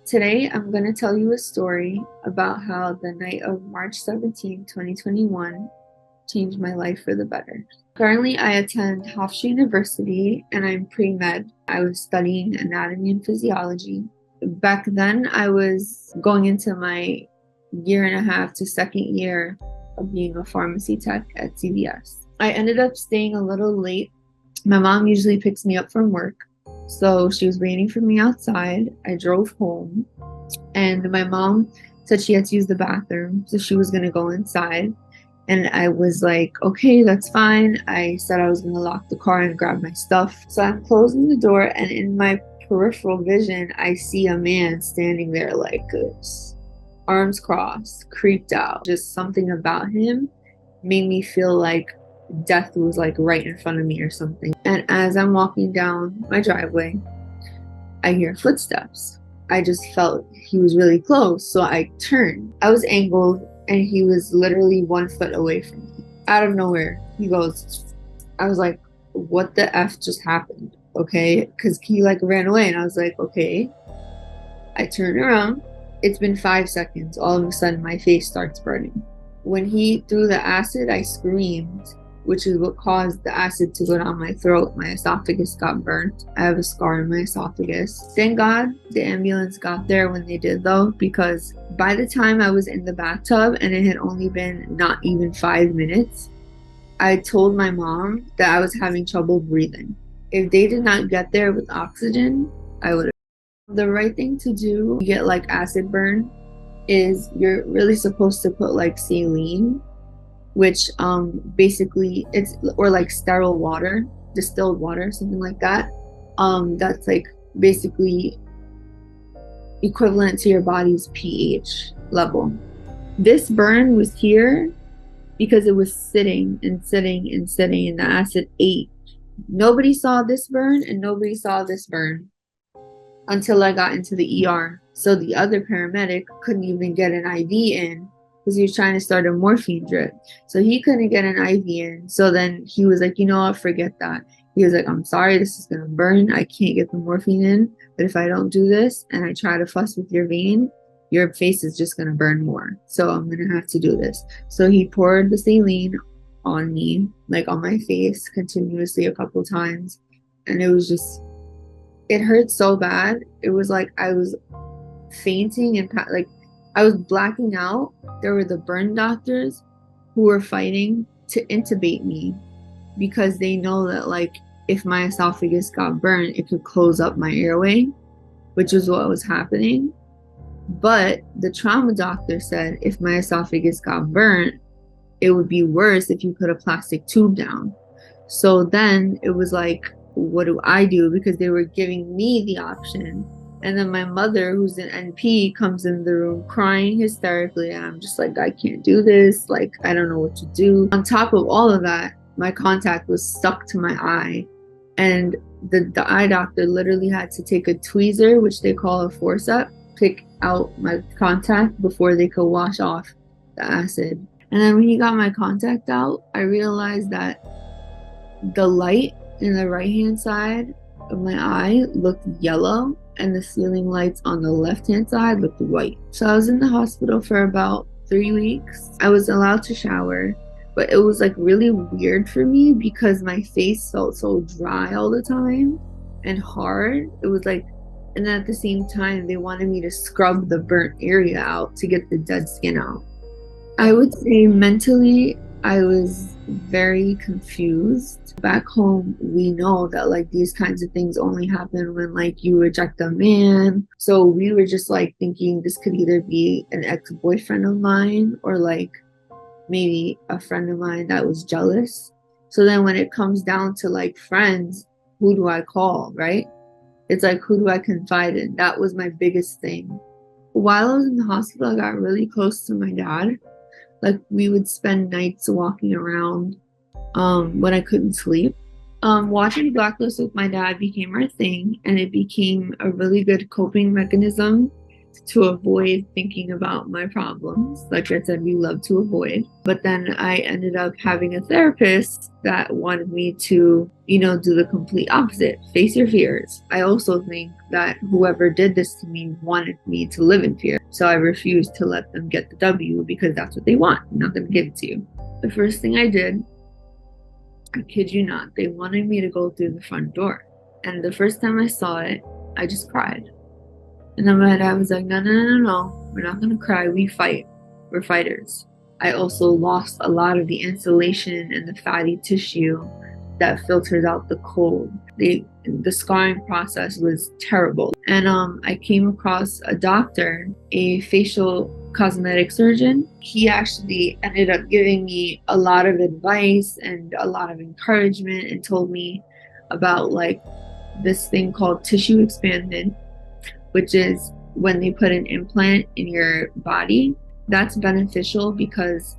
Today, I'm going to tell you a story about how the night of March 17, 2021 changed my life for the better. Currently, I attend Hofstra University and I'm pre-med. I was studying anatomy and physiology. Back then, I was going into my year and a half to second year of being a pharmacy tech at CVS. I ended up staying a little late. My mom usually picks me up from work, so she was waiting for me outside. I drove home, and my mom said she had to use the bathroom, so she was going to go inside. And I was like, okay, that's fine. I said I was going to lock the car and grab my stuff. So I'm closing the door, and in my peripheral vision, I see a man standing there like this, arms crossed, creeped out. Just something about him made me feel like death was like right in front of me or something. And as I'm walking down my driveway, I hear footsteps. I just felt he was really close, so I turned. I was angled and he was literally 1 foot away from me. Out of nowhere, he goes, I was like, what the F just happened? Okay, because he like ran away, and I was like, okay. I turn around. It's been 5 seconds. All of a sudden, my face starts burning. When he threw the acid, I screamed, which is what caused the acid to go down my throat. My esophagus got burnt. I have a scar in my esophagus. Thank God the ambulance got there when they did, though, because by the time I was in the bathtub and it had only been not even 5 minutes, I told my mom that I was having trouble breathing. If they did not get there with oxygen, I would have. The right thing to do to get like acid burn is you're really supposed to put like saline, which basically it's, or like sterile water, distilled water, something like that. That's like basically equivalent to your body's pH level. This burn was here because it was sitting and sitting and sitting, and the acid ate. Nobody saw this burn and nobody saw this burn until I got into the ER. So the other paramedic couldn't even get an IV in because he was trying to start a morphine drip. So he couldn't get an IV in. So then he was like, you know what, forget that. He was like, I'm sorry, this is going to burn. I can't get the morphine in. But if I don't do this and I try to fuss with your vein, your face is just going to burn more. So I'm going to have to do this. So he poured the saline on me, like on my face, continuously a couple times. And it was just, it hurt so bad. It was like I was fainting and like I was blacking out. There were the burn doctors who were fighting to intubate me because they know that like if my esophagus got burned, it could close up my airway, which is what was happening. But the trauma doctor said if my esophagus got burnt, it would be worse if you put a plastic tube down. So then it was like, what do I do? Because they were giving me the option. And then my mother, who's an NP, comes in the room crying hysterically. And I'm just like, I can't do this. Like, I don't know what to do. On top of all of that, my contact was stuck to my eye. And the eye doctor literally had to take a tweezer, which they call a forceps, pick out my contact before they could wash off the acid. And then when he got my contact out, I realized that the light in the right-hand side of my eye looked yellow, and the ceiling lights on the left-hand side looked white. So I was in the hospital for about 3 weeks. I was allowed to shower, but it was like really weird for me because my face felt so dry all the time and hard. It was like, and then at the same time, they wanted me to scrub the burnt area out to get the dead skin out. I would say mentally, I was very confused. Back home, we know that like these kinds of things only happen when like you reject a man. So we were just like thinking this could either be an ex-boyfriend of mine or like maybe a friend of mine that was jealous. So then when it comes down to like friends, who do I call, right? It's like, who do I confide in? That was my biggest thing. While I was in the hospital, I got really close to my dad. Like we would spend nights walking around when I couldn't sleep. Watching Blacklist with my dad became our thing, and it became a really good coping mechanism to avoid thinking about my problems. Like I said, we love to avoid. But then I ended up having a therapist that wanted me to, do the complete opposite, face your fears. I also think that whoever did this to me wanted me to live in fear. So I refused to let them get the W because that's what they want. I'm not going to give it to you. The first thing I did, I kid you not, they wanted me to go through the front door. And the first time I saw it, I just cried. And then my dad was like, no, we're not going to cry. We fight. We're fighters. I also lost a lot of the insulation and the fatty tissue that filters out the cold. The scarring process was terrible. And I came across a doctor, a facial cosmetic surgeon. He actually ended up giving me a lot of advice and a lot of encouragement and told me about like this thing called tissue expanded, which is when they put an implant in your body. That's beneficial because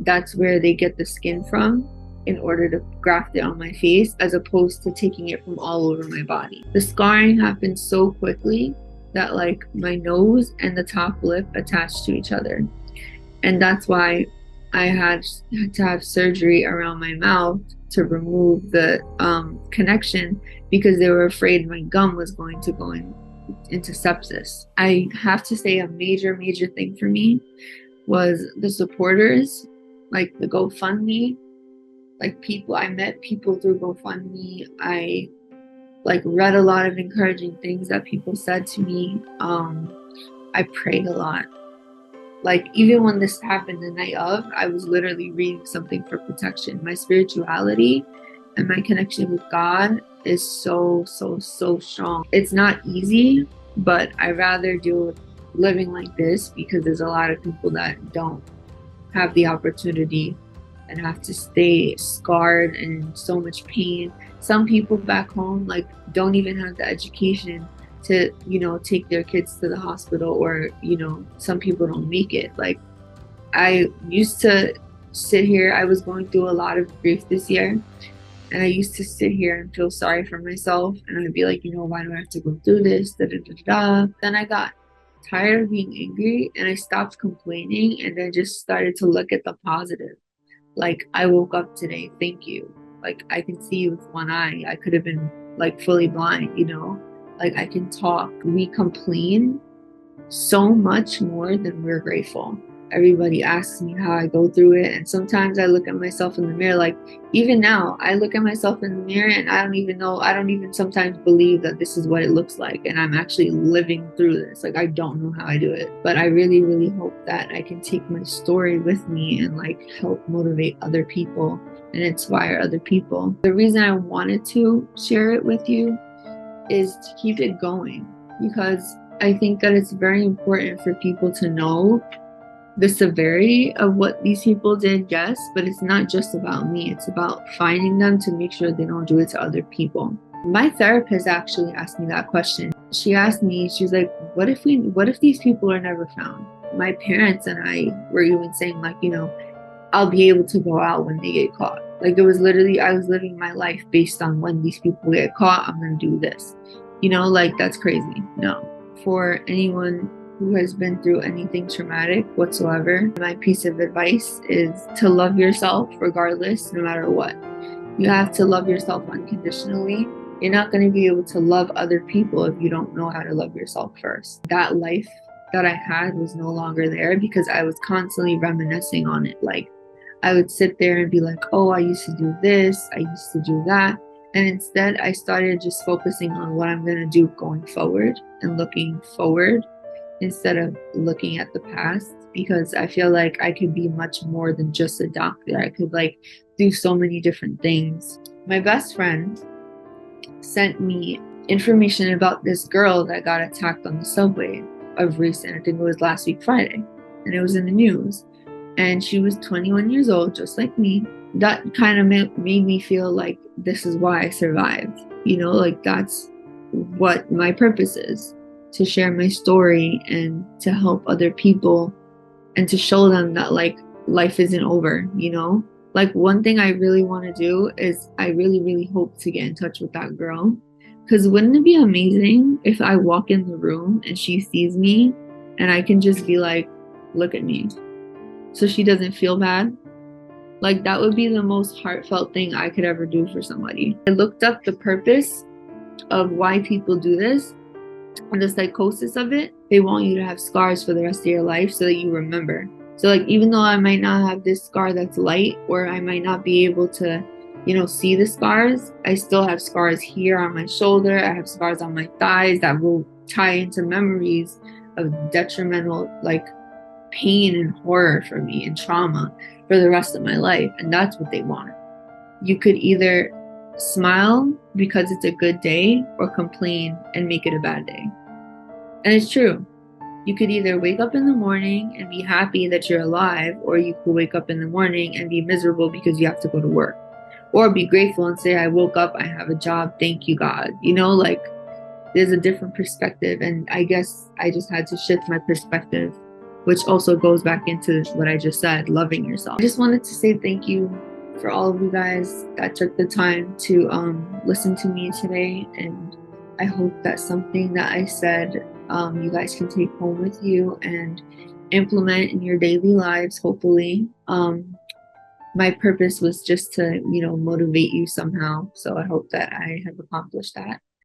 that's where they get the skin from in order to graft it on my face, as opposed to taking it from all over my body. The scarring happened so quickly that like my nose and the top lip attached to each other. And that's why I had to have surgery around my mouth to remove the connection, because they were afraid my gum was going to go into sepsis. I have to say a major thing for me was the supporters, like the GoFundMe. Like I met people through GoFundMe. I like read a lot of encouraging things that people said to me. I prayed a lot. Like even when this happened the night of, I was literally reading something for protection. My spirituality and my connection with God is so strong. It's not easy, but I rather deal with living like this because there's a lot of people that don't have the opportunity and have to stay scarred and in so much pain. Some people back home like don't even have the education to, take their kids to the hospital, or, some people don't make it. Like I used to sit here, I was going through a lot of grief this year, and I used to sit here and feel sorry for myself, and I'd be like, why do I have to go through this? Then I got tired of being angry and I stopped complaining, and then just started to look at the positive. Like I woke up today, thank you. Like I can see with one eye. I could have been like fully blind, like I can talk. We complain so much more than we're grateful. Everybody asks me how I go through it, and sometimes I look at myself in the mirror. Like even now I look at myself in the mirror and I don't even sometimes believe that this is what it looks like, and I'm actually living through this. Like I don't know how I do it, but I really hope that I can take my story with me and like help motivate other people and inspire other people. The reason I wanted to share it with you is to keep it going, because I think that it's very important for people to know the severity of what these people did, yes, but it's not just about me. It's about finding them to make sure they don't do it to other people. My therapist actually asked me that question. She asked me, she's like, what if these people are never found? My parents and I were even saying like, I'll be able to go out when they get caught. Like it was literally, I was living my life based on when these people get caught, I'm going to do this. Like that's crazy. No. For anyone who has been through anything traumatic whatsoever, my piece of advice is to love yourself regardless, no matter what. You have to love yourself unconditionally. You're not going to be able to love other people if you don't know how to love yourself first. That life that I had was no longer there because I was constantly reminiscing on it. Like I would sit there and be like, oh, I used to do this, I used to do that. And instead I started just focusing on what I'm going to do going forward and looking forward instead of looking at the past, because I feel like I could be much more than just a doctor. I could like do so many different things. My best friend sent me information about this girl that got attacked on the subway of recent. I think it was last week Friday, and it was in the news, and she was 21 years old, just like me. That kind of made me feel like this is why I survived, like that's what my purpose is, to share my story and to help other people and to show them that like life isn't over. Like one thing I really want to do is I really hope to get in touch with that girl, because wouldn't it be amazing if I walk in the room and she sees me and I can just be like, look at me. So she doesn't feel bad. Like, that would be the most heartfelt thing I could ever do for somebody. I looked up the purpose of why people do this and the psychosis of it. They want you to have scars for the rest of your life so that you remember. So like, even though I might not have this scar that's light, or I might not be able to, see the scars, I still have scars here on my shoulder. I have scars on my thighs that will tie into memories of detrimental, like, pain and horror for me and trauma for the rest of my life. And that's what they want. You could either smile because it's a good day, or complain and make it a bad day. And it's true. You could either wake up in the morning and be happy that you're alive, or you could wake up in the morning and be miserable because you have to go to work. Or be grateful and say, I woke up, I have a job, thank you, God. Like, there's a different perspective. And I guess I just had to shift my perspective, which also goes back into what I just said, loving yourself. I just wanted to say thank you for all of you guys that took the time to listen to me today. And I hope that something that I said, you guys can take home with you and implement in your daily lives, hopefully. My purpose was just to, motivate you somehow. So I hope that I have accomplished that.